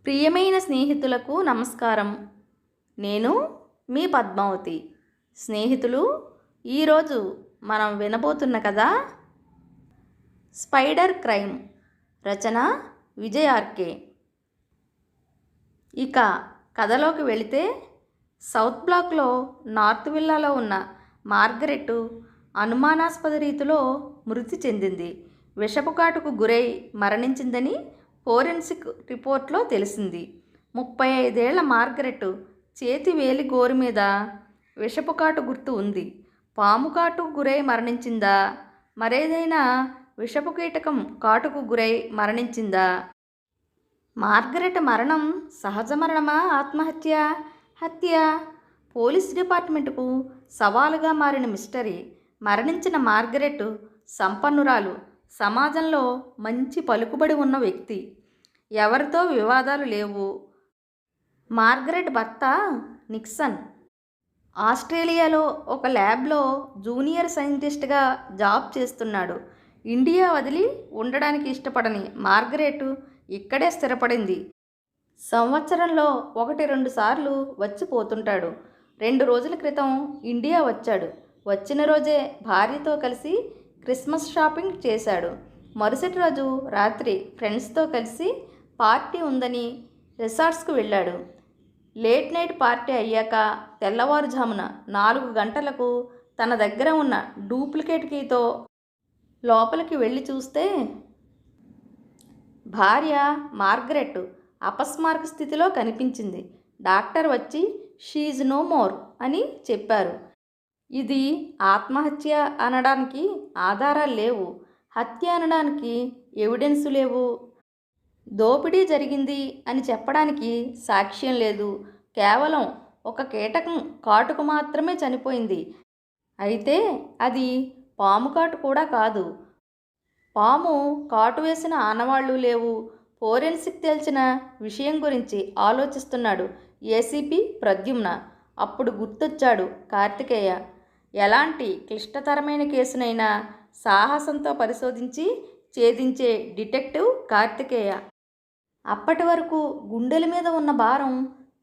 ప్రియమైన స్నేహితులకు నమస్కారం. నేను మీ పద్మావతి. స్నేహితులు, ఈరోజు మనం వినబోతున్న కథ స్పైడర్ క్రైమ్. రచన విజయ్ ఆర్కే. ఇక కథలోకి వెళితే, సౌత్ బ్లాక్లో నార్త్ విల్లాలో ఉన్న మార్గరెట్ అనుమానాస్పద రీతిలో మృతి చెందింది. విషపు కాటుకు గురై మరణించిందని ఫోరెన్సిక్ రిపోర్ట్లో తెలిసింది. 35 ఏళ్ల మార్గరెట్ చేతి వేలి గోరు మీద విషపు కాటు గుర్తు ఉంది. పాము కాటుకు గురై మరణించిందా, మరేదైనా విషపు కీటకం కాటుకు గురై మరణించిందా? మార్గరెట్ మరణం సహజ మరణమా, ఆత్మహత్య, హత్య? పోలీస్ డిపార్ట్మెంటుకు సవాలుగా మారిన మిస్టరీ. మరణించిన మార్గరెట్ సంపన్నురాలు, సమాజంలో మంచి పలుకుబడి ఉన్న వ్యక్తి. ఎవరితో వివాదాలు లేవు. మార్గరెట్ భర్త నిక్సన్ ఆస్ట్రేలియాలో ఒక ల్యాబ్లో జూనియర్ సైంటిస్ట్గా జాబ్ చేస్తున్నాడు. ఇండియా వదిలి ఉండడానికి ఇష్టపడని మార్గరెట్ ఇక్కడే స్థిరపడింది. సంవత్సరంలో 1-2 సార్లు వచ్చిపోతుంటాడు. 2 రోజుల క్రితం ఇండియా వచ్చాడు. వచ్చిన రోజే భార్యతో కలిసి క్రిస్మస్ షాపింగ్ చేశాడు. మరుసటి రోజు రాత్రి ఫ్రెండ్స్తో కలిసి పార్టీ ఉందని రిసార్ట్స్కు వెళ్ళాడు. లేట్ నైట్ పార్టీ అయ్యాక తెల్లవారుజామున 4 గంటలకు తన దగ్గర ఉన్న డూప్లికేట్ కీతో లోపలికి వెళ్ళి చూస్తే భార్య మార్గరెట్ అపస్మారక స్థితిలో కనిపించింది. డాక్టర్ వచ్చి షీజ్ నో మోర్ అని చెప్పారు. ఇది ఆత్మహత్య అనడానికి ఆధారాలు లేవు. హత్య అనడానికి ఎవిడెన్స్ లేవు. దోపిడీ జరిగింది అని చెప్పడానికి సాక్ష్యం లేదు. కేవలం ఒక కీటకం కాటుకు మాత్రమే చనిపోయింది. అయితే అది పాము కాటు కూడా కాదు. పాము కాటు వేసిన ఆనవాళ్లు లేవు. ఫోరెన్సిక్ తేల్చిన విషయం గురించి ఆలోచిస్తున్నాడు ఏసీపీ ప్రద్యుమ్న. అప్పుడు గుర్తొచ్చాడు కార్తికేయ. ఎలాంటి క్లిష్టతరమైన కేసునైనా సాహసంతో పరిశోధించి ఛేదించే డిటెక్టివ్ కార్తికేయ. అప్పటి వరకు గుండెల మీద ఉన్న భారం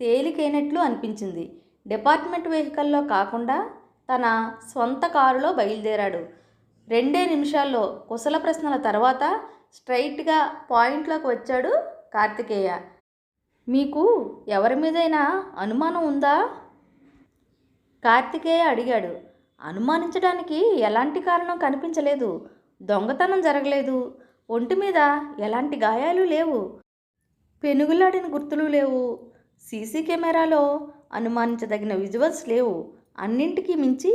తేలికైనట్లు అనిపించింది. డిపార్ట్మెంట్ వెహికల్లో కాకుండా తన స్వంత కారులో బయలుదేరాడు. 2 నిమిషాల్లో కుశల ప్రశ్నల తర్వాత స్ట్రైట్గా పాయింట్లోకి వచ్చాడు కార్తికేయ. మీకు ఎవరి మీదైనా అనుమానం ఉందా? కార్తికేయ అడిగాడు. అనుమానించడానికి ఎలాంటి కారణం కనిపించలేదు. దొంగతనం జరగలేదు. ఒంటి మీద ఎలాంటి గాయాలు లేవు. పెనుగులాడిన గుర్తులు లేవు. సీసీ కెమెరాలో అనుమానించదగిన విజువల్స్ లేవు. అన్నింటికీ మించి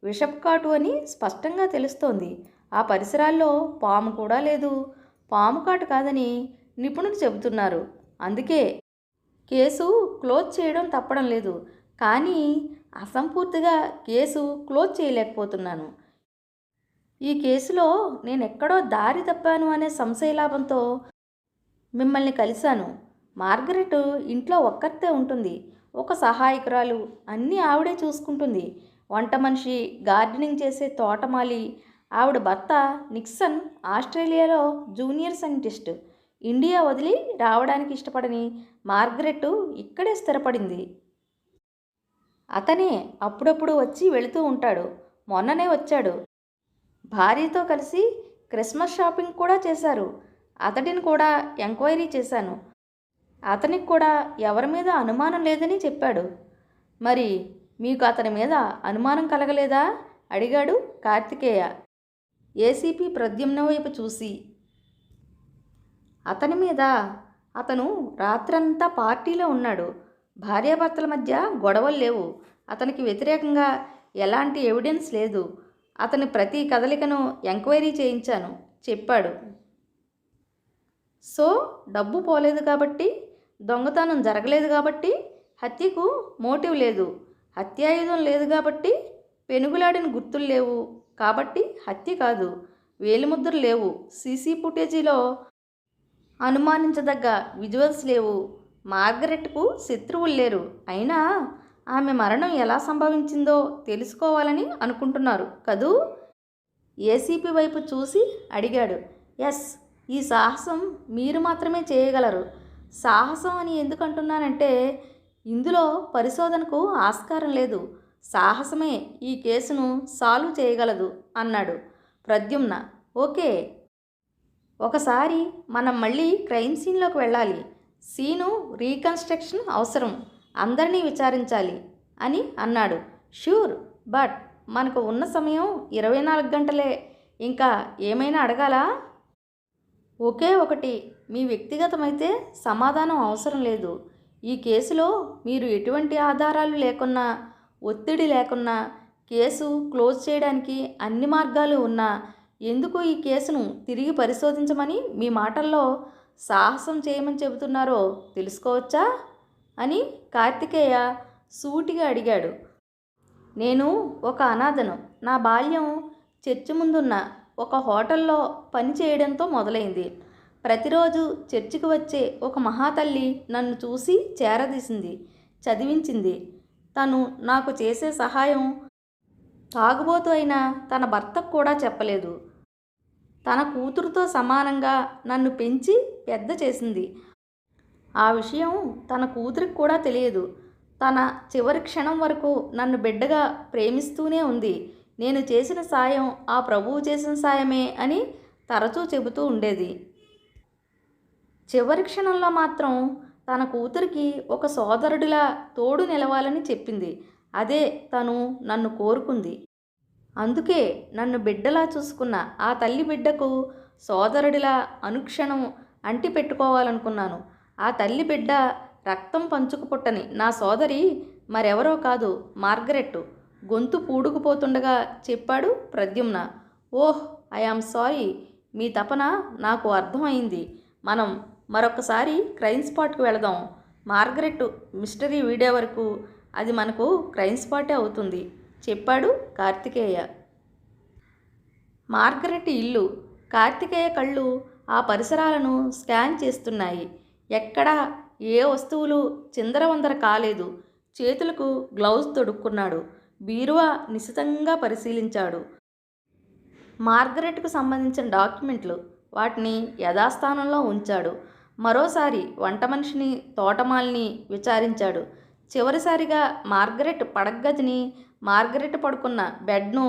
విషపు కాటు అని స్పష్టంగా తెలుస్తోంది. ఆ పరిసరాల్లో పాము కూడా లేదు. పాము కాటు కాదని నిపుణులు చెబుతున్నారు. అందుకే కేసు క్లోజ్ చేయడం తప్పడం లేదు. కానీ అసంపూర్తిగా కేసు క్లోజ్ చేయలేకపోతున్నాను. ఈ కేసులో నేను ఎక్కడో దారి తప్పాను అనే సంశయలాభంతో మిమ్మల్ని కలిశాను. మార్గరెట్ ఇంట్లో ఒక్కతే ఉంటుంది. ఒక సహాయకురాలు, అన్నీ ఆవిడే చూసుకుంటుంది. వంట మనిషి, గార్డెనింగ్ చేసే తోటమాలి. ఆవిడ భర్త నిక్సన్ ఆస్ట్రేలియాలో జూనియర్ సైంటిస్ట్. ఇండియా వదిలి రావడానికి ఇష్టపడని మార్గరెట్ ఇక్కడే స్థిరపడింది. అతనే అప్పుడప్పుడు వచ్చి వెళుతూ ఉంటాడు. మొన్ననే వచ్చాడు. భార్యతో కలిసి క్రిస్మస్ షాపింగ్ కూడా చేశారు. అతడిని కూడా ఎంక్వైరీ చేశాను. అతనికి కూడా ఎవరి మీద అనుమానం లేదని చెప్పాడు. మరి మీకు అతని మీద అనుమానం కలగలేదా? అడిగాడు కార్తికేయ ఏసీపీ ప్రద్యుమ్న వైపు చూసి. అతని మీద? అతను రాత్రంతా పార్టీలో ఉన్నాడు. భార్యాభర్తల మధ్య గొడవలు లేవు. అతనికి వ్యతిరేకంగా ఎలాంటి ఎవిడెన్స్ లేదు. అతని ప్రతి కదలికను ఎంక్వైరీ చేయించాను చెప్పాడు. సో డబ్బు పోలేదు కాబట్టి, దొంగతనం జరగలేదు కాబట్టి, హత్యకు మోటివ్ లేదు, హత్యాయుధం లేదు కాబట్టి, పెనుగులాడిన గుర్తులు లేవు కాబట్టి హత్య కాదు, వేలిముద్రలు లేవు, సీసీ ఫుటేజీలో అనుమానించదగ్గ విజువల్స్ లేవు, మార్గరెట్కు శత్రువులు లేరు. అయినా ఆమె మరణం ఎలా సంభవించిందో తెలుసుకోవాలని అనుకుంటున్నారు కదూ? ఏసీపీ వైపు చూసి అడిగాడు. ఎస్, ఈ సాహసం మీరు మాత్రమే చేయగలరు. సాహసం అని ఎందుకు అంటున్నానంటే ఇందులో పరిశోధనకు ఆస్కారం లేదు. సాహసమే ఈ కేసును సాల్వ్ చేయగలదు అన్నాడు ప్రద్యుమ్న. ఓకే, ఒకసారి మనం మళ్ళీ క్రైమ్ సీన్లోకి వెళ్ళాలి. సీను రీకన్స్ట్రక్షన్ అవసరం. అందరినీ విచారించాలి అని అన్నాడు. ష్యూర్, బట్ మనకు ఉన్న సమయం 24 గంటలే. ఇంకా ఏమైనా అడగాలా? ఒకే ఒకటి, మీ వ్యక్తిగతమైతే సమాధానం అవసరం లేదు. ఈ కేసులో మీరు ఎటువంటి ఆధారాలు లేకున్నా, ఒత్తిడి లేకున్నా, కేసు క్లోజ్ చేయడానికి అన్ని మార్గాలు ఉన్నా ఎందుకు ఈ కేసును తిరిగి పరిశోధించమని మీ మాటల్లో సాహసం చేయమని చెబుతున్నారో తెలుసుకోవచ్చా అని కార్తికేయ సూటిగా అడిగాడు. నేను ఒక అనాథను. నా బాల్యం చర్చి ముందున్న ఒక హోటల్లో పని చేయడంతో మొదలైంది. ప్రతిరోజు చర్చికి వచ్చే ఒక మహాతల్లి నన్ను చూసి చేరదీసింది, చదివించింది. తను నాకు చేసే సహాయం తాగుబోతు అయిన తన భర్తకు కూడా చెప్పలేదు. తన కూతురుతో సమానంగా నన్ను పెంచి పెద్ద చేసింది. ఆ విషయం తన కూతురికి కూడా తెలియదు. తన చివరి క్షణం వరకు నన్ను బిడ్డగా ప్రేమిస్తూనే ఉంది. నేను చేసిన సాయం ఆ ప్రభువు చేసిన సాయమే అని తరచూ చెబుతూ ఉండేది. చివరి క్షణంలో మాత్రం తన కూతురికి ఒక సోదరుడిలా తోడు నిలవాలని చెప్పింది. అదే తను నన్ను కోరుకుంది. అందుకే నన్ను బిడ్డలా చూసుకున్న ఆ తల్లి బిడ్డకు సోదరుడిలా అనుక్షణం అంటి పెట్టుకోవాలనుకున్నాను. ఆ తల్లి బిడ్డ రక్తం పంచుకు పుట్టని నా సోదరి మరెవరో కాదు, మార్గరెట్. గొంతు పూడుకుపోతుండగా చెప్పాడు ప్రద్యుమ్న. ఓహ్, ఐఆమ్ సారీ. మీ తపన నాకు అర్థమైంది. మనం మరొకసారి క్రైమ్ స్పాట్కి వెళదాం. మార్గరెట్ మిస్టరీ వీడే వరకు అది మనకు క్రైమ్ స్పాటే అవుతుంది చెప్పాడు కార్తికేయ. మార్గరెట్ ఇల్లు. కార్తికేయ కళ్ళు ఆ పరిసరాలను స్కాన్ చేస్తున్నాయి. ఎక్కడా ఏ వస్తువులు చిందరవందర కాలేదు. చేతులకు గ్లౌజ్ తొడుక్కున్నాడు. బీరువా నిశితంగా పరిశీలించాడు. మార్గరెట్కు సంబంధించిన డాక్యుమెంట్లు, వాటిని యథాస్థానంలో ఉంచాడు. మరోసారి వంట మనిషిని, తోటమాలిని విచారించాడు. చివరిసారిగా మార్గరెట్ పడగదిని, మార్గరెట్ పడుకున్న బెడ్ను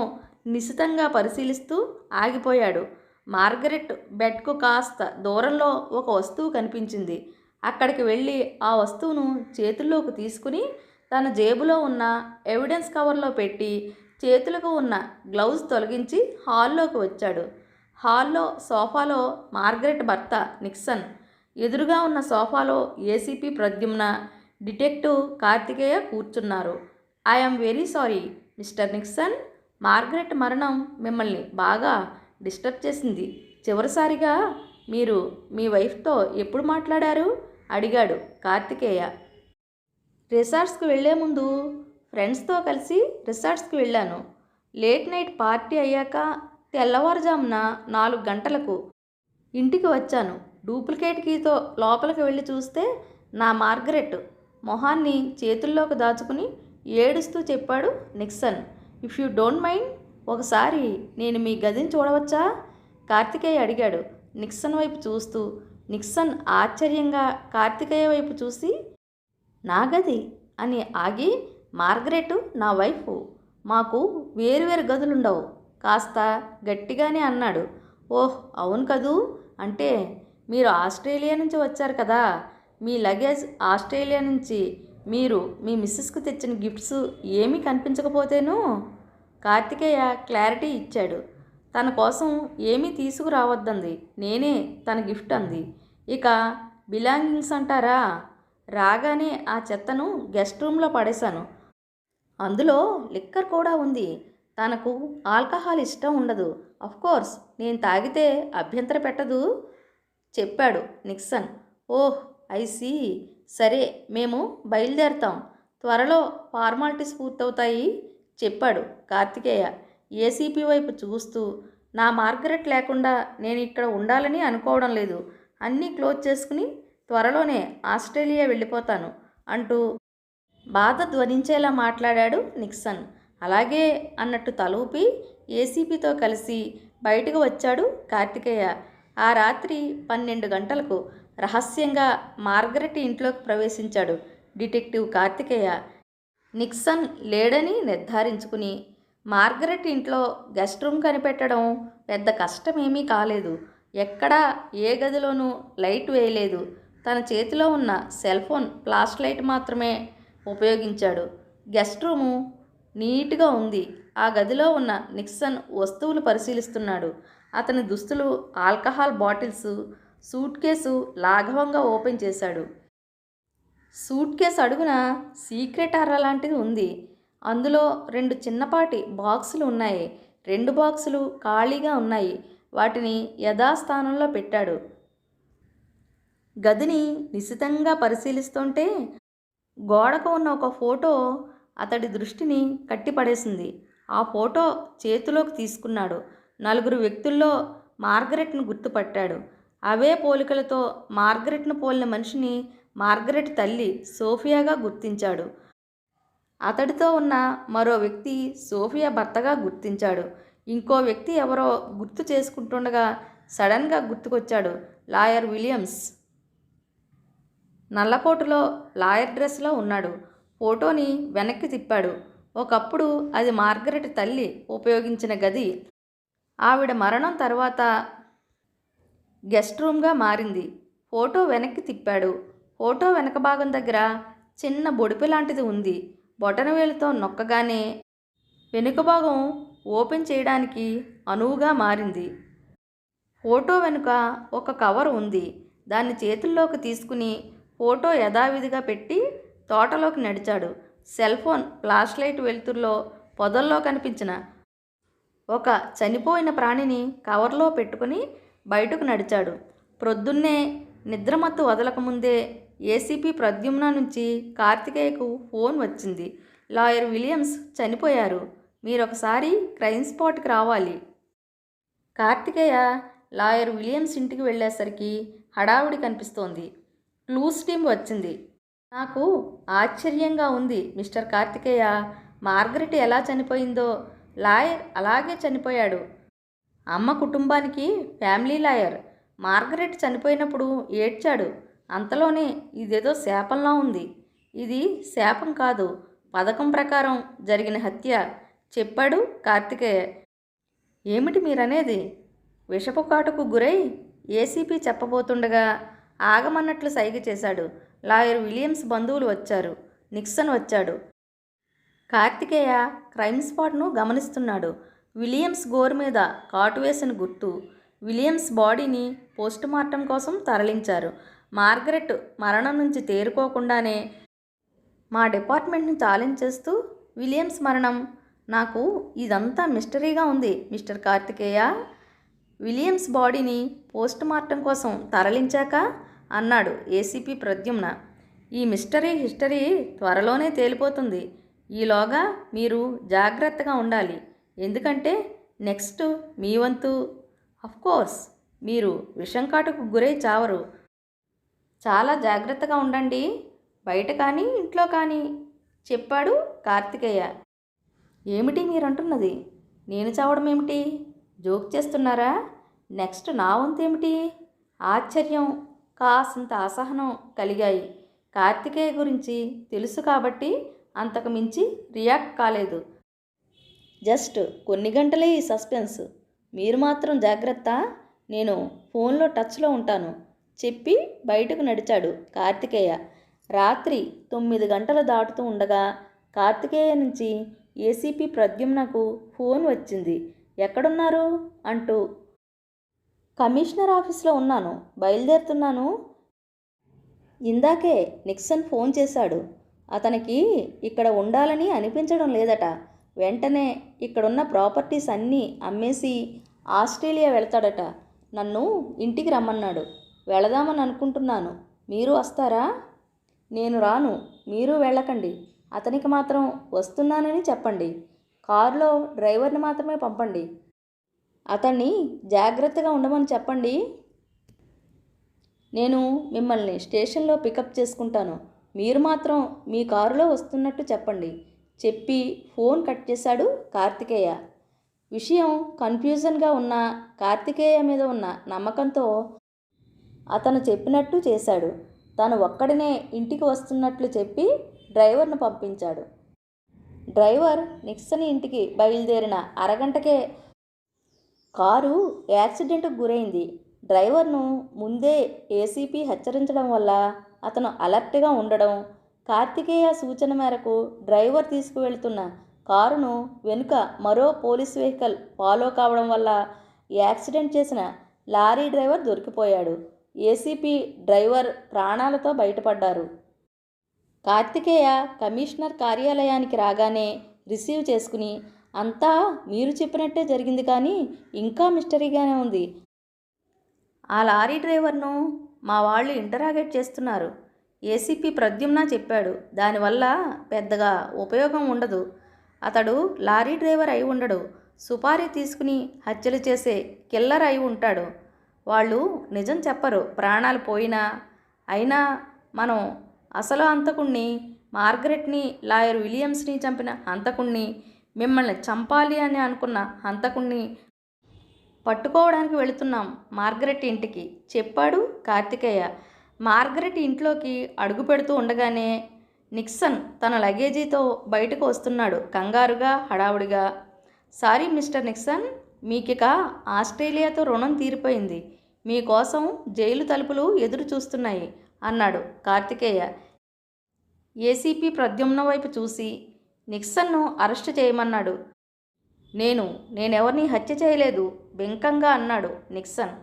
నిశితంగా పరిశీలిస్తూ ఆగిపోయాడు. మార్గరెట్ బెడ్కు కాస్త దూరంలో ఒక వస్తువు కనిపించింది. అక్కడికి వెళ్ళి ఆ వస్తువును చేతుల్లోకి తీసుకుని తన జేబులో ఉన్న ఎవిడెన్స్ కవర్లో పెట్టి చేతులకు ఉన్న గ్లౌజ్ తొలగించి హాల్లోకి వచ్చాడు. హాల్లో సోఫాలో మార్గరెట్ భర్త నిక్సన్, ఎదురుగా ఉన్న సోఫాలో ఏసీపీ ప్రద్యుమ్న, డిటెక్టివ్ కార్తికేయ కూర్చున్నారు. I'm very sorry mister Nixon. Margaret మరణం మిమ్మల్ని బాగా డిస్టర్బ్ చేసింది. చివరిసారిగా మీరు మీ వైఫ్తో ఎప్పుడు మాట్లాడారు అడిగాడు కార్తికేయ. రిసార్ట్స్కి వెళ్లే ముందు ఫ్రెండ్స్తో కలిసి రిసార్ట్స్కి వెళ్ళాను. లేట్ నైట్ పార్టీ అయ్యాక తెల్లవారుజామున 4 గంటలకు ఇంటికి వచ్చాను. డూప్లికేట్ కీతో లోపలికి వెళ్ళి చూస్తే నా మార్గరెట్ మొహాన్ని చేతుల్లోకి దాచుకుని ఏడుస్తూ చెప్పాడు Nixon. If you don't mind, ఒకసారి నేను మీ గదిని చూడవచ్చా కార్తికేయ అడిగాడు నిక్సన్ వైపు చూస్తూ. నిక్సన్ ఆశ్చర్యంగా కార్తికేయ వైపు చూసి, నా గది అని ఆగి, మార్గరెట్ నా వైఫ్, మాకు వేరువేరు గదులుండవు కాస్త గట్టిగానే అన్నాడు. ఓహ్ అవును కదూ, అంటే మీరు ఆస్ట్రేలియా నుంచి వచ్చారు కదా, మీ లగేజ్ ఆస్ట్రేలియా నుంచి మీరు మీ మిస్సెస్కు తెచ్చిన గిఫ్ట్స్ ఏమీ కనిపించకపోతేనూ కార్తికేయ క్లారిటీ ఇచ్చాడు. తన కోసం ఏమీ తీసుకురావద్దంది, నేనే తన గిఫ్ట్ అంది. ఇక బిలాంగింగ్స్ అంటారా, రాగానే ఆ చెత్తను గెస్ట్ రూమ్లో పడేశాను. అందులో లిక్కర్ కూడా ఉంది. తనకు ఆల్కహాల్ ఇష్టం ఉండదు. అఫ్కోర్స్ నేను తాగితే అభ్యంతర పెట్టదు చెప్పాడు నిక్సన్. Oh I see. సరే, మేము బయలుదేరతాం. త్వరలో ఫార్మాలిటీస్ పూర్తవుతాయి చెప్పాడు కార్తికేయ ఏసీపీ వైపు చూస్తూ. నా మార్గరెట్ లేకుండా నేను ఇక్కడ ఉండాలని అనుకోవడం లేదు. అన్నీ క్లోజ్ చేసుకుని త్వరలోనే ఆస్ట్రేలియా వెళ్ళిపోతాను అంటూ బాధ ధ్వనించేలా మాట్లాడాడు నిక్సన్. అలాగే అన్నట్టు తలూపి ఏసీపీతో కలిసి బయటకు వచ్చాడు కార్తికేయ. ఆ రాత్రి 12 గంటలకు రహస్యంగా మార్గరెట్ ఇంట్లోకి ప్రవేశించాడు డిటెక్టివ్ కార్తికేయ. నిక్సన్ లేడని నిర్ధారించుకుని మార్గరెట్ ఇంట్లో గెస్ట్ రూమ్ కనిపెట్టడం పెద్ద కష్టమేమీ కాలేదు. ఎక్కడా ఏ గదిలోనూ లైట్ వేయలేదు. తన చేతిలో ఉన్న సెల్ ఫోన్ ఫ్లాష్ లైట్ మాత్రమే ఉపయోగించాడు. గెస్ట్ రూము నీట్గా ఉంది. ఆ గదిలో ఉన్న నిక్సన్ వస్తువులు పరిశీలిస్తున్నాడు. అతని దుస్తులు, ఆల్కహాల్ బాటిల్స్, సూట్ కేసు లాఘవంగా ఓపెన్ చేశాడు. సూట్ కేసు అడుగున సీక్రెట్ అర లాంటిది ఉంది. అందులో 2 చిన్నపాటి బాక్సులు ఉన్నాయి. 2 బాక్సులు ఖాళీగా ఉన్నాయి. వాటిని యథాస్థానంలో పెట్టాడు. గదిని నిశితంగా పరిశీలిస్తుంటే గోడకు ఉన్న ఒక ఫోటో అతడి దృష్టిని కట్టిపడేసింది. ఆ ఫోటో చేతిలోకి తీసుకున్నాడు. 4 వ్యక్తుల్లో మార్గరెట్ను గుర్తుపట్టాడు. అవే పోలికలతో మార్గరెట్ను పోలిన మనిషిని మార్గరెట్ తల్లి సోఫియాగా గుర్తించాడు. అతడితో ఉన్న మరో వ్యక్తి సోఫియా భర్తగా గుర్తించాడు. ఇంకో వ్యక్తి ఎవరో గుర్తు చేసుకుంటుండగా సడన్గా గుర్తుకొచ్చాడు లాయర్ విలియమ్స్. నల్లకోటులో లాయర్ డ్రెస్లో ఉన్నాడు. ఫోటోని వెనక్కి తిప్పాడు. ఒకప్పుడు అది మార్గరెట్ తల్లి ఉపయోగించిన గది. ఆవిడ మరణం తర్వాత గెస్ట్ రూమ్గా మారింది. ఫోటో వెనక్కి తిప్పాడు. ఫోటో వెనక భాగం దగ్గర చిన్న బొడిపె లాంటిది ఉంది. బొటనవేలుతో నొక్కగానే వెనుక భాగం ఓపెన్ చేయడానికి అనువుగా మారింది. ఫోటో వెనుక ఒక కవర్ ఉంది. దాన్ని చేతుల్లోకి తీసుకుని ఫోటో యథావిధిగా పెట్టి తోటలోకి నడిచాడు. సెల్ ఫోన్ ఫ్లాష్ లైట్ వెలుతురులో పొదల్లో కనిపించిన ఒక చనిపోయిన ప్రాణిని కవర్లో పెట్టుకుని బయటకు నడిచాడు. ప్రొద్దున్నే నిద్రమత్తు వదలకముందే ఏసీపీ ప్రద్యుమ్న నుంచి కార్తికేయకు ఫోన్ వచ్చింది. లాయర్ విలియమ్స్ చనిపోయారు. మీరొకసారి క్రైమ్ స్పాట్కి రావాలి. కార్తికేయ లాయర్ విలియమ్స్ ఇంటికి వెళ్ళేసరికి హడావుడి కనిపిస్తోంది. క్లూస్ టీం వచ్చింది. నాకు ఆశ్చర్యంగా ఉంది మిస్టర్ కార్తికేయ. మార్గరెట్ ఎలా చనిపోయిందో లాయర్ అలాగే చనిపోయాడు. అమ్మ కుటుంబానికి ఫ్యామిలీ లాయర్. మార్గరెట్ చనిపోయినప్పుడు ఏడ్చాడు. అంతలోనే ఇదేదో శాపంలా ఉంది. ఇది శాపం కాదు, పథకం ప్రకారం జరిగిన హత్య చెప్పాడు కార్తికేయ. ఏమిటి మీరనేది? విషపు కాటుకు గురై ఏసీపీ చెప్పబోతుండగా ఆగమన్నట్లు సైగ చేశాడు. లాయర్ విలియమ్స్ బంధువులు వచ్చారు. నిక్సన్ వచ్చాడు. కార్తికేయ క్రైమ్ స్పాట్ను గమనిస్తున్నాడు. విలియమ్స్ గోరు మీద కాటు వేసిన గుర్తు. విలియమ్స్ బాడీని పోస్టుమార్టం కోసం తరలించారు. మార్గరెట్ మరణం నుంచి తేరుకోకుండానే మా డిపార్ట్మెంట్ని ఛాలెంజ్ చేస్తూ విలియమ్స్ మరణం. నాకు ఇదంతా మిస్టరీగా ఉంది మిస్టర్ కార్తికేయ. విలియమ్స్ బాడీని పోస్టుమార్టం కోసం తరలించాక అన్నాడు ఏసీపీ ప్రద్యుమ్న. ఈ హిస్టరీ త్వరలోనే తేలిపోతుంది. ఈలోగా మీరు జాగ్రత్తగా ఉండాలి. ఎందుకంటే నెక్స్ట్ మీ వంతు. అఫ్కోర్స్ మీరు విషం కాటుకు గురై చావరు. చాలా జాగ్రత్తగా ఉండండి, బయట కానీ ఇంట్లో కానీ చెప్పాడు కార్తికేయ. ఏమిటి మీరంటున్నది? నేను చావడం ఏమిటి? జోక్ చేస్తున్నారా? నెక్స్ట్ నా వంతు ఏమిటి? ఆశ్చర్యం, కాసింత అసహనం కలిగాయి. కార్తికేయ గురించి తెలుసు కాబట్టి అంతకు మించి రియాక్ట్ కాలేదు. జస్ట్ కొన్ని గంటలే ఈ సస్పెన్స్. మీరు మాత్రం జాగ్రత్త. నేను ఫోన్లో టచ్లో ఉంటాను చెప్పి బయటకు నడిచాడు కార్తికేయ. రాత్రి 9 గంటలు దాటుతూ ఉండగా కార్తికేయ నుంచి ఏసీపీ ప్రద్యుమ్నకు ఫోన్ వచ్చింది. ఎక్కడున్నారు అంటూ. కమిషనర్ ఆఫీస్లో ఉన్నాను, బయలుదేరుతున్నాను. ఇందాకే నిక్సన్ ఫోన్ చేశాడు. అతనికి ఇక్కడ ఉండాలని అనిపించడం లేదట. వెంటనే ఇక్కడున్న ప్రాపర్టీస్ అన్నీ అమ్మేసి ఆస్ట్రేలియా వెళ్తాడట. నన్ను ఇంటికి రమ్మన్నాడు. వెళదామని అనుకుంటున్నాను. మీరు వస్తారా? నేను రాను, మీరు వెళ్ళకండి. అతనికి మాత్రం వస్తున్నానని చెప్పండి. కారులో డ్రైవర్ని మాత్రమే పంపండి. అతన్ని జాగ్రత్తగా ఉండమని చెప్పండి. నేను మిమ్మల్ని స్టేషన్లో పికప్ చేసుకుంటాను. మీరు మాత్రం మీ కారులో వస్తున్నట్టు చెప్పండి చెప్పి ఫోన్ కట్ చేశాడు కార్తికేయ. విషయం కన్ఫ్యూజన్గా ఉన్న కార్తికేయ మీద ఉన్న నమ్మకంతో అతను చెప్పినట్టు చేశాడు. తను ఒక్కడినే ఇంటికి వస్తున్నట్లు చెప్పి డ్రైవర్ను పంపించాడు. డ్రైవర్ నిక్సన్ ఇంటికి బయలుదేరిన అరగంటకే కారు యాక్సిడెంట్కు గురైంది. డ్రైవర్ను ముందే ఏసీపీ హెచ్చరించడం వల్ల అతను అలర్ట్గా ఉండడం, కార్తికేయ సూచన మేరకు డ్రైవర్ తీసుకువెళ్తున్న కారును వెనుక మరో పోలీస్ వెహికల్ ఫాలో కావడం వల్ల యాక్సిడెంట్ చేసిన లారీ డ్రైవర్ దొరికిపోయాడు. ఏసీపీ డ్రైవర్ ప్రాణాలతో బయటపడ్డారు. కార్తికేయ కమిషనర్ కార్యాలయానికి రాగానే రిసీవ్ చేసుకుని, అంతా మీరు చెప్పినట్టే జరిగింది, కానీ ఇంకా మిస్టరీగానే ఉంది. ఆ లారీ డ్రైవర్ను మా వాళ్ళు ఇంటరాగేట్ చేస్తున్నారు. ఏసీపీ ప్రద్యుమ్న చెప్పాడు. దానివల్ల పెద్దగా ఉపయోగం ఉండదు. అతడు లారీ డ్రైవర్ అయి ఉండడు. సుపారీ తీసుకుని హత్యలు చేసే కిల్లర్ అయి ఉంటాడు. వాళ్ళు నిజం చెప్పరు, ప్రాణాలు పోయినా. అయినా మనం అసలు హంతకుణ్ణి, మార్గరెట్ని, లాయర్ విలియమ్స్ని చంపిన హంతకుణ్ణి, మిమ్మల్ని చంపాలి అని అనుకున్న హంతకుణ్ణి పట్టుకోవడానికి వెళుతున్నాం మార్గరెట్ ఇంటికి, చెప్పాడు కార్తికేయ. మార్గరెట్ ఇంట్లోకి అడుగు పెడుతూ ఉండగానే నిక్సన్ తన లగేజీతో బయటకు వస్తున్నాడు, కంగారుగా, హడావుడిగా. సారీ మిస్టర్ నిక్సన్, మీకిక ఆస్ట్రేలియాతో రుణం తీరిపోయింది. మీకోసం జైలు తలుపులు ఎదురు చూస్తున్నాయి అన్నాడు కార్తికేయ. ఏసీపీ ప్రద్యుమ్న వైపు చూసి నిక్సన్ను అరెస్టు చేయమన్నాడు. నేనెవరిని హత్య చేయలేదు, బెంకంగా అన్నాడు నిక్సన్.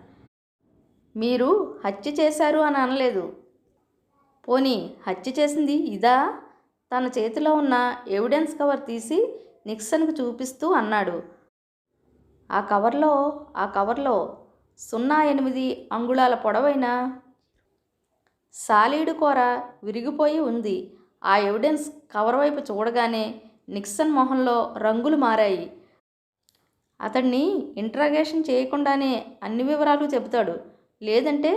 మీరు హత్య చేశారు అని అనలేదు. పోనీ హత్య చేసింది ఇదా? తన చేతిలో ఉన్న ఎవిడెన్స్ కవర్ తీసి నిక్సన్కు చూపిస్తూ అన్నాడు. ఆ కవర్లో 08 అంగుళాల పొడవైన సాలీడు కూర విరిగిపోయి ఉంది. ఆ ఎవిడెన్స్ కవర్ వైపు చూడగానే నిక్సన్ మొహంలో రంగులు మారాయి. అతన్ని ఇంట్రాగేషన్ చేయకుండానే అన్ని వివరాలు చెబుతాడు, లేదంటే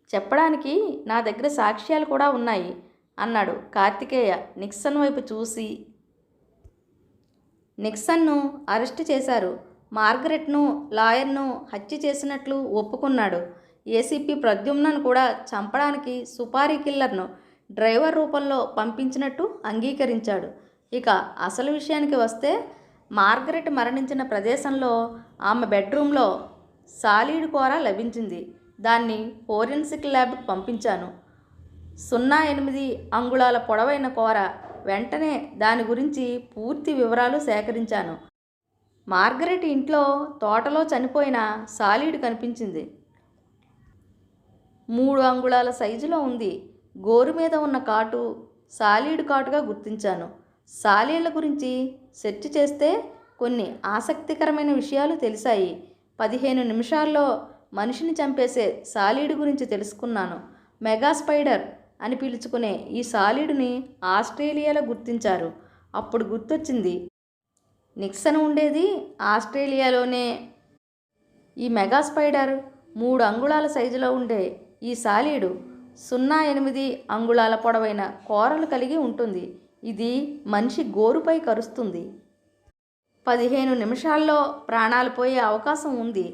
చెప్పడానికి నా దగ్గర సాక్ష్యాలు కూడా ఉన్నాయి అన్నాడు కార్తికేయ నిక్సన్ వైపు చూసి. నిక్సన్ను అరెస్టు చేశారు. మార్గరెట్ను, లాయర్ను హత్య చేసినట్లు ఒప్పుకున్నాడు. ఏసీపీ ప్రద్యుమ్నను కూడా చంపడానికి సుపారీ కిల్లర్ను డ్రైవర్ రూపంలో పంపించినట్టు అంగీకరించాడు. ఇక అసలు విషయానికి వస్తే, మార్గరెట్ మరణించిన ప్రదేశంలో ఆమె బెడ్రూమ్లో సాలీడు కూర లభించింది. దాన్ని ఫోరెన్సిక్ ల్యాబ్కు పంపించాను. 08 అంగుళాల పొడవైన కూర. వెంటనే దాని గురించి పూర్తి వివరాలు సేకరించాను. మార్గరెట్ ఇంట్లో తోటలో చనిపోయిన సాలీడు కనిపించింది. 3 అంగుళాల సైజులో ఉంది. గోరు మీద ఉన్న కాటు సాలీడు కాటుగా గుర్తించాను. సాలీళ్ల గురించి సెర్చ్ చేస్తే కొన్ని ఆసక్తికరమైన విషయాలు తెలిసాయి. 15 నిమిషాల్లో మనిషిని చంపేసే సాలీడు గురించి తెలుసుకున్నాను. మెగా స్పైడర్ అని పిలుచుకునే ఈ సాలీడుని ఆస్ట్రేలియాలో గుర్తించారు. అప్పుడు గుర్తొచ్చింది, నిక్సన్ ఉండేది ఆస్ట్రేలియాలోనే. ఈ మెగా స్పైడర్ 3 అంగుళాల సైజులో ఉండే ఈ సాలీడు 08 అంగుళాల పొడవైన కూరలు కలిగి ఉంటుంది. ఇది మనిషి గోరుపై కరుస్తుంది. 15 నిమిషాల్లో ప్రాణాలు పోయే అవకాశం ఉంది.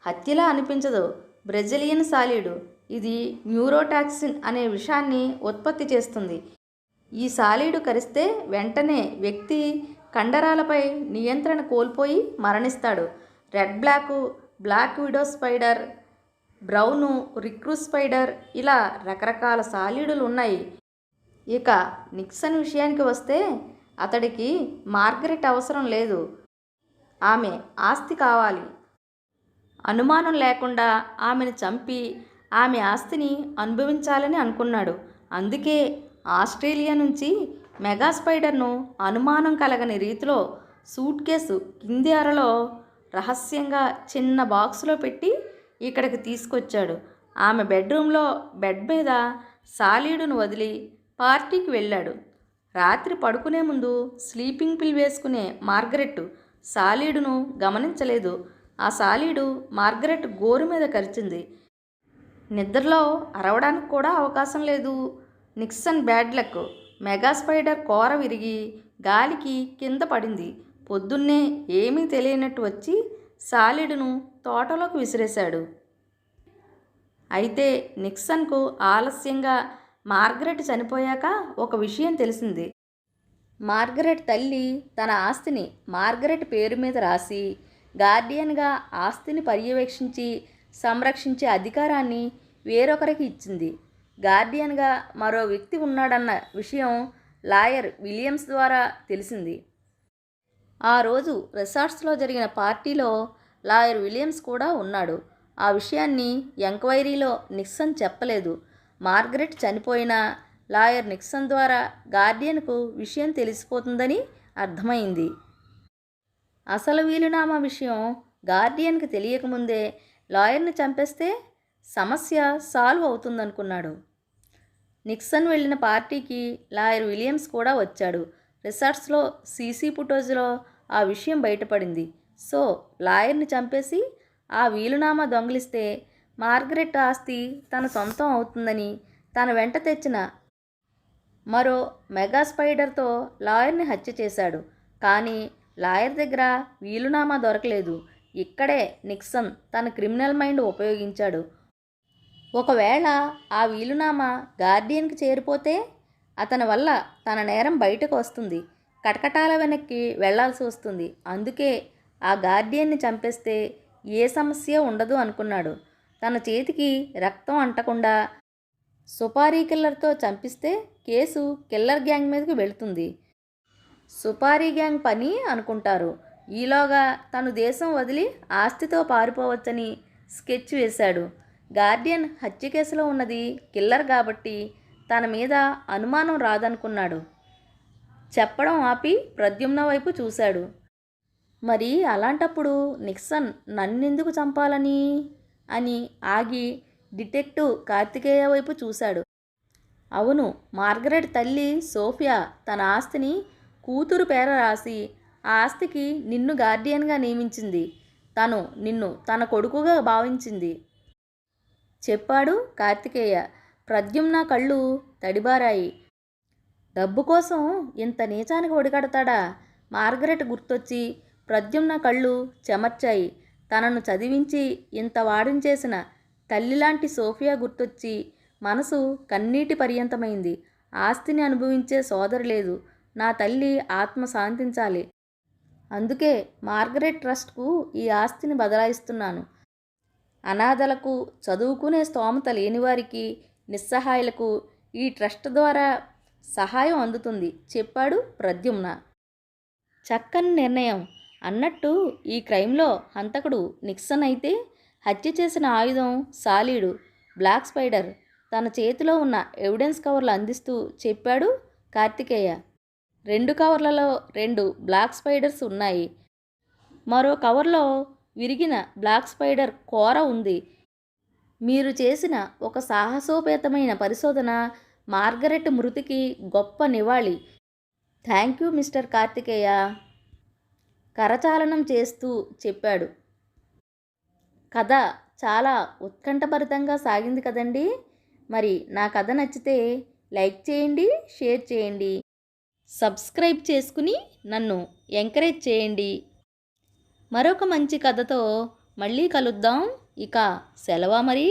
హత్యలా అనిపించదు. బ్రెజిలియన్ సాలీడు. ఇది న్యూరోటాక్సిన్ అనే విషాన్ని ఉత్పత్తి చేస్తుంది. ఈ సాలీడు కరిస్తే వెంటనే వ్యక్తి కండరాలపై నియంత్రణ కోల్పోయి మరణిస్తాడు. Red black widow spider, brown recluse spider, ఇలా రకరకాల సాలీడులు ఉన్నాయి. ఇక నిక్సన్ విషయానికి వస్తే, అతడికి మార్గరెట్ అవసరం లేదు. ఆమె ఆస్తి కావాలి. అనుమానం లేకుండా ఆమెను చంపి ఆమె ఆస్తిని అనుభవించాలని అనుకున్నాడు. అందుకే ఆస్ట్రేలియా నుంచి మెగా స్పైడర్ను అనుమానం కలగని రీతిలో సూట్ కేసు కింది అరలో రహస్యంగా చిన్న బాక్సులో పెట్టి ఇక్కడికి తీసుకొచ్చాడు. ఆమె బెడ్రూమ్లో బెడ్ మీద సాలీడును వదిలి పార్టీకి వెళ్ళాడు. రాత్రి పడుకునే ముందు స్లీపింగ్ పిల్ వేసుకునే మార్గరెట్ సాలీడును గమనించలేదు. ఆ సాలీడు మార్గరెట్ గోరు మీద కరిచింది. నిద్రలో అరవడానికి కూడా అవకాశం లేదు. Nixon bad luck. Mega spider కూర విరిగి గాలికి కింద పడింది. పొద్దున్నే ఏమీ తెలియనట్టు వచ్చి సాలీడును తోటలోకి విసిరేశాడు. అయితే నిక్సన్కు ఆలస్యంగా మార్గరెట్ చనిపోయాక ఒక విషయం తెలిసింది. మార్గరెట్ తల్లి తన ఆస్తిని మార్గరెట్ పేరు మీద రాసి గార్డియన్గా ఆస్తిని పర్యవేక్షించి సంరక్షించే అధికారాన్ని వేరొకరికి ఇచ్చింది. గార్డియన్గా మరో వ్యక్తి ఉన్నాడన్న విషయం లాయర్ విలియమ్స్ ద్వారా తెలిసింది. ఆ రోజు రిసార్ట్స్లో జరిగిన పార్టీలో లాయర్ విలియమ్స్ కూడా ఉన్నాడు. ఆ విషయాన్ని ఎంక్వైరీలో నిక్సన్ చెప్పలేదు. మార్గరెట్ చనిపోయినా లాయర్ నిక్సన్ ద్వారా గార్డియన్కు విషయం తెలిసిపోతుందని అర్థమైంది. అసలు వీలునామా విషయం గార్డియన్కి తెలియకముందే లాయర్ని చంపేస్తే సమస్య సాల్వ్ అవుతుందనుకున్నాడు. నిక్సన్ వెళ్ళిన పార్టీకి లాయర్ విలియమ్స్ కూడా వచ్చాడు. రిసార్ట్స్లో సీసీ ఫుటేజ్లో ఆ విషయం బయటపడింది. సో లాయర్ని చంపేసి ఆ వీలునామా దొంగిలిస్తే మార్గరెట్ ఆస్తి తన సొంతం అవుతుందని తన వెంట తెచ్చిన మరో మెగా స్పైడర్తో లాయర్ని హత్య చేశాడు. కానీ లాయర్ దగ్గర వీలునామా దొరకలేదు. ఇక్కడే నిక్సన్ తన క్రిమినల్ మైండ్ ఉపయోగించాడు. ఒకవేళ ఆ వీలునామా గార్డియన్కి చేరిపోతే అతని వల్ల తన నేరం బయటకు వస్తుంది. కటకటాల వెనక్కి వెళ్లాల్సి వస్తుంది. అందుకే ఆ గార్డియన్ని చంపేస్తే ఏ సమస్య ఉండదు అనుకున్నాడు. తన చేతికి రక్తం అంటకుండా సుపారీ కిల్లర్తో చంపిస్తే కేసు కిల్లర్ గ్యాంగ్ మీదకి వెళుతుంది. సుపారీ గ్యాంగ్ పని అనుకుంటారు. ఈలోగా తను దేశం వదిలి ఆస్తితో పారిపోవచ్చని స్కెచ్ వేశాడు. గార్డియన్ హత్య కేసులో ఉన్నది కిల్లర్ కాబట్టి తన మీద అనుమానం రాదనుకున్నాడు. చెప్పడం ఆపి ప్రద్యుమ్న వైపు చూశాడు. మరి అలాంటప్పుడు నిక్సన్ నన్నెందుకు చంపాలని అని ఆగి డిటెక్టివ్ కార్తికేయ వైపు చూశాడు. అవును, మార్గరెట్ తల్లి సోఫియా తన ఆస్తిని కూతురు పేర రాసి ఆ ఆస్తికి నిన్ను గార్డియన్గా నియమించింది. తను నిన్ను తన కొడుకుగా భావించింది చెప్పాడు కార్తికేయ. ప్రద్యుమ్న కళ్ళు తడిబారాయి. డబ్బు కోసం ఇంత నీచానికి ఒడిగడతాడా? మార్గరెట్ గుర్తొచ్చి ప్రద్యుమ్న కళ్ళు చెమర్చాయి. తనను చదివించి ఇంత వాడించేసిన తల్లిలాంటి సోఫియా గుర్తొచ్చి మనసు కన్నీటి పర్యంతమైంది. ఆస్తిని అనుభవించే సోదరు లేదు. నా తల్లి ఆత్మ శాంతించాలి. అందుకే మార్గరెట్ ట్రస్ట్కు ఈ ఆస్తిని బదలాయిస్తున్నాను. అనాథలకు, చదువుకునే స్తోమత లేనివారికి, నిస్సహాయులకు ఈ ట్రస్ట్ ద్వారా సహాయం అందుతుంది చెప్పాడు ప్రద్యుమ్న. చక్కని నిర్ణయం. అన్నట్టు ఈ క్రైమ్లో హంతకుడు నిక్సన్ అయితే హత్య చేసిన ఆయుధం సాలీడు బ్లాక్ స్పైడర్. తన చేతిలో ఉన్న ఎవిడెన్స్ కవర్లు అందిస్తూ చెప్పాడు కార్తికేయ. 2 కవర్లలో 2 బ్లాక్ స్పైడర్స్ ఉన్నాయి. మరో కవర్లో విరిగిన బ్లాక్ స్పైడర్ కోర ఉంది. మీరు చేసిన ఒక సాహసోపేతమైన పరిశోధన మార్గరెట్ మృతికి గొప్ప నివాళి. థ్యాంక్ యూ మిస్టర్ కార్తికేయ కరచాలనం చేస్తూ చెప్పాడు. కథ చాలా ఉత్కంఠభరితంగా సాగింది కదండి. మరి నా కథ నచ్చితే లైక్ చేయండి, షేర్ చేయండి, సబ్స్క్రైబ్ చేసుకుని నన్ను ఎంకరేజ్ చేయండి. మరొక మంచి కథతో మళ్ళీ కలుద్దాం. ఇక సెలవా మరి.